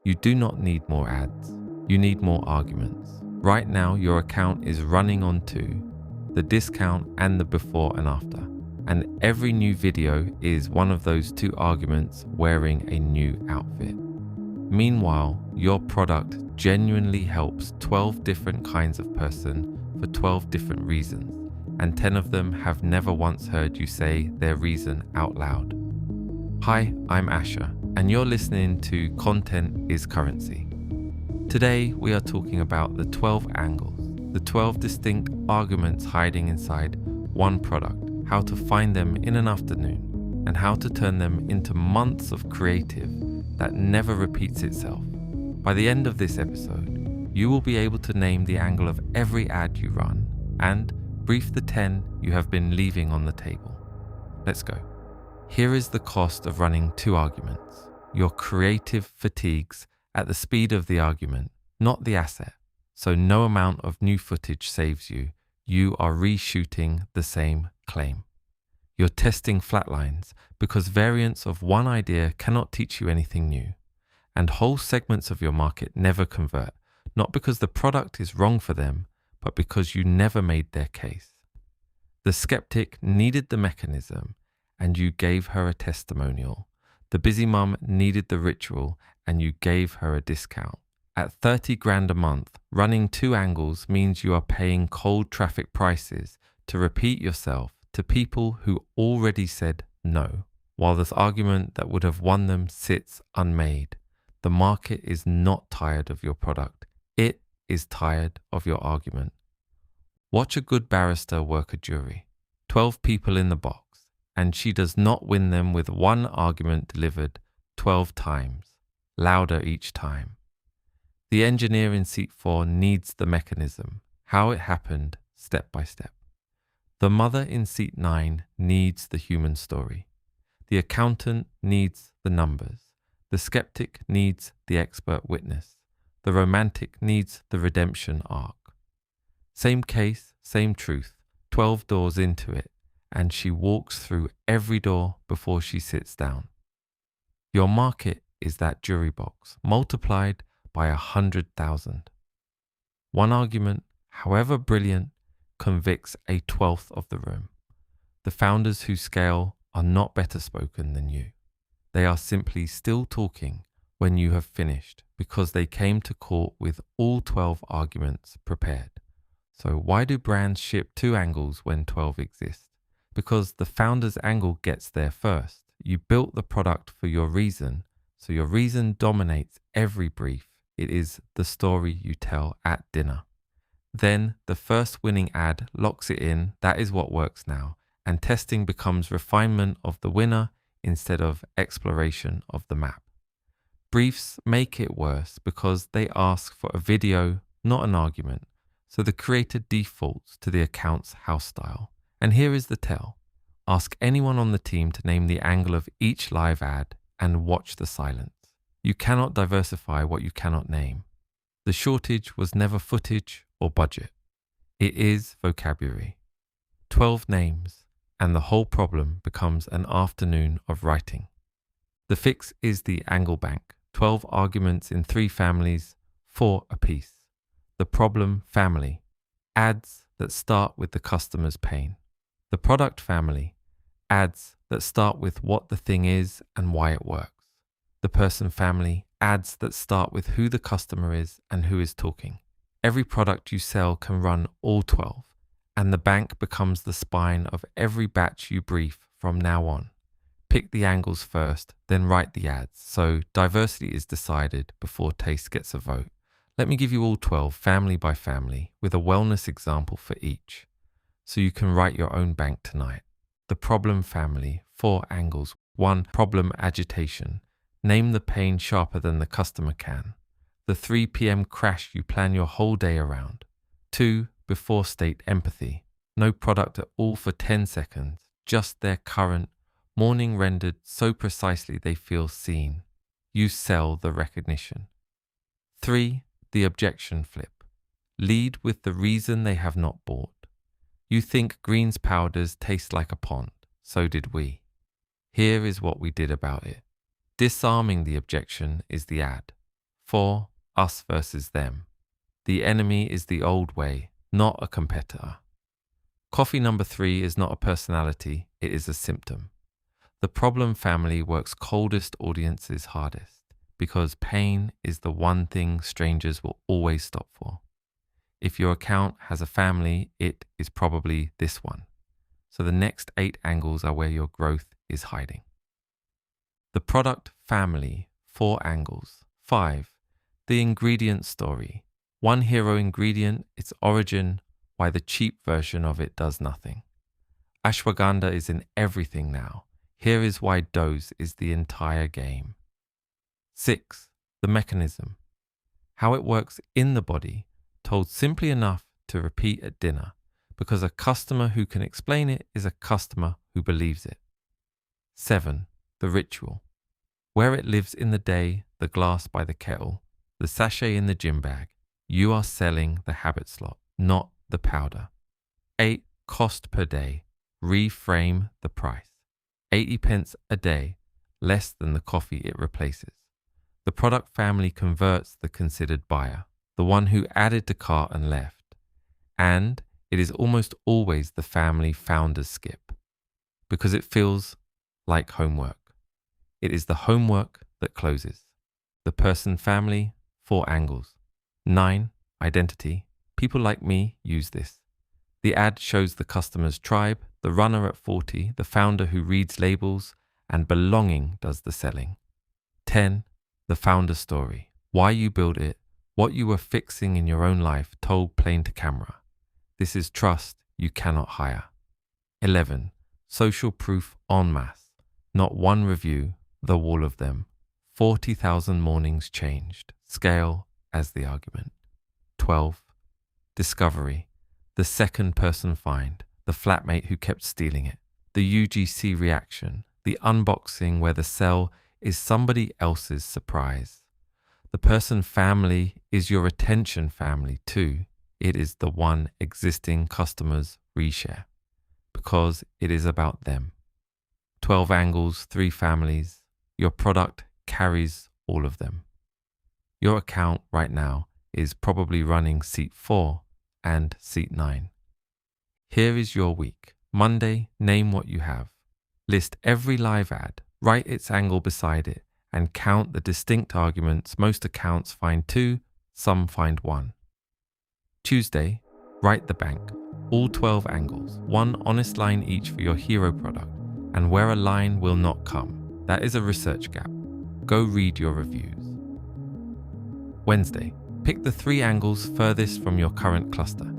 You do not need more ads. You need more arguments. Right now, your account is running on two, the discount and the before and after. And every new video is one of those two arguments wearing a new outfit. Meanwhile, your product genuinely helps 12 different kinds of person for 12 different reasons, and 10 of them have never once heard you say their reason out loud. Hi, I'm Asher, and you're listening to Content is Currency. Today, we are talking about the 12 angles, the 12 distinct arguments hiding inside one product, how to find them in an afternoon, and how to turn them into months of creative that never repeats itself. By the end of this episode, you will be able to name the angle of every ad you run and brief the 10 you have been leaving on the table. Let's go. Here is the cost of running two arguments. Your creative fatigues at the speed of the argument, not the asset. So no amount of new footage saves you. You are reshooting the same claim. You're testing flatlines because variants of one idea cannot teach you anything new. And whole segments of your market never convert, not because the product is wrong for them, but because you never made their case. The skeptic needed the mechanism, and you gave her a testimonial. The busy mum needed the ritual, and you gave her a discount. At 30 grand a month, running two angles means you are paying cold traffic prices to repeat yourself to people who already said no, while this argument that would have won them sits unmade. The market is not tired of your product. It is tired of your argument. Watch a good barrister work a jury. 12 people in the box, and she does not win them with one argument delivered 12 times, louder each time. The engineer in seat 4 needs the mechanism, how it happened, step by step. The mother in seat 9 needs the human story. The accountant needs the numbers. The skeptic needs the expert witness. The romantic needs the redemption arc. Same case, same truth, 12 doors into it, and she walks through every door before she sits down. Your market is that jury box, multiplied by 100,000. One argument, however brilliant, convicts a 12th of the room. The founders who scale are not better spoken than you. They are simply still talking when you have finished because they came to court with all 12 arguments prepared. So why do brands ship two angles when 12 exist? Because the founder's angle gets there first. You built the product for your reason, so your reason dominates every brief. It is the story you tell at dinner. Then the first winning ad locks it in, that is what works now, and testing becomes refinement of the winner instead of exploration of the map. Briefs make it worse because they ask for a video, not an argument, so the creator defaults to the account's house style. And here is the tell. Ask anyone on the team to name the angle of each live ad and watch the silence. You cannot diversify what you cannot name. The shortage was never footage or budget. It is vocabulary. 12 names, and the whole problem becomes an afternoon of writing. The fix is the angle bank. 12 arguments in 3 families, 4 apiece. The problem family. Ads that start with the customer's pain. The product family. Ads that start with what the thing is and why it works. The person family, ads that start with who the customer is and who is talking. Every product you sell can run all 12, and the bank becomes the spine of every batch you brief from now on. Pick the angles first, then write the ads, so diversity is decided before taste gets a vote. Let me give you all 12, family by family, with a wellness example for each, so you can write your own bank tonight. The problem family, 4 angles. 1. Problem agitation. Name the pain sharper than the customer can. The 3 p.m. crash you plan your whole day around. 2. Before state empathy. No product at all for 10 seconds, just their current morning rendered so precisely they feel seen. You sell the recognition. 3. The objection flip. Lead with the reason they have not bought. You think greens powders taste like a pond, so did we. Here is what we did about it. Disarming the objection is the ad. 4. Us versus them. The enemy is the old way, not a competitor. Coffee number 3 is not a personality, it is a symptom. The problem family works coldest audiences hardest because pain is the one thing strangers will always stop for. If your account has a family, it is probably this one. So the next 8 angles are where your growth is hiding. The product family, 4 angles. 5. The ingredient story. One hero ingredient, its origin, why the cheap version of it does nothing. Ashwagandha is in everything now. Here is why dose is the entire game. 6. The mechanism. How it works in the body, told simply enough to repeat at dinner, because a customer who can explain it is a customer who believes it. 7. The ritual. Where it lives in the day, the glass by the kettle, the sachet in the gym bag. You are selling the habit slot, not the powder. 8. Cost per day. Reframe the price. 80 pence a day, less than the coffee it replaces. The product family converts the considered buyer, the one who added to cart and left. And it is almost always the family founders skip, because it feels like homework. It is the homework that closes. The person family, 4 angles. 9. Identity. People like me use this. The ad shows the customer's tribe, the runner at 40, the founder who reads labels, and belonging does the selling. 10. The founder story. Why you built it, what you were fixing in your own life told plain to camera. This is trust you cannot hire. 11. Social proof en masse. Not one review, the wall of them. 40,000 mornings changed. Scale as the argument. 12. Discovery. The second person find. The flatmate who kept stealing it. The UGC reaction. The unboxing where the sell is somebody else's surprise. The person family is your retention family too. It is the one existing customers reshare because it is about them. 12 angles, 3 families. Your product carries all of them. Your account right now is probably running seat 4 and seat 9. Here is your week. Monday, name what you have. List every live ad, write its angle beside it, and count the distinct arguments. Most accounts find 2, some find 1. Tuesday, write the bank. All 12 angles, 1 honest line each for your hero product, and where a line will not come. That is a research gap. Go read your reviews. Wednesday, pick the 3 angles furthest from your current cluster.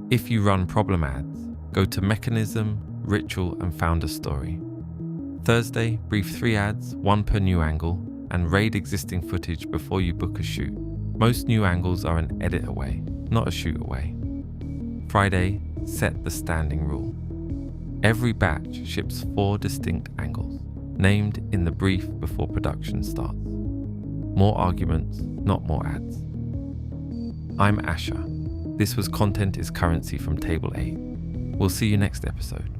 If you run problem ads, go to mechanism, ritual, and founder story. Thursday, brief 3 ads, 1 per new angle, and raid existing footage before you book a shoot. Most new angles are an edit away, not a shoot away. Friday, set the standing rule. Every batch ships 4 distinct angles, named in the brief before production starts. More arguments, not more ads. I'm Asha. This was Content is Currency from Table 8. We'll see you next episode.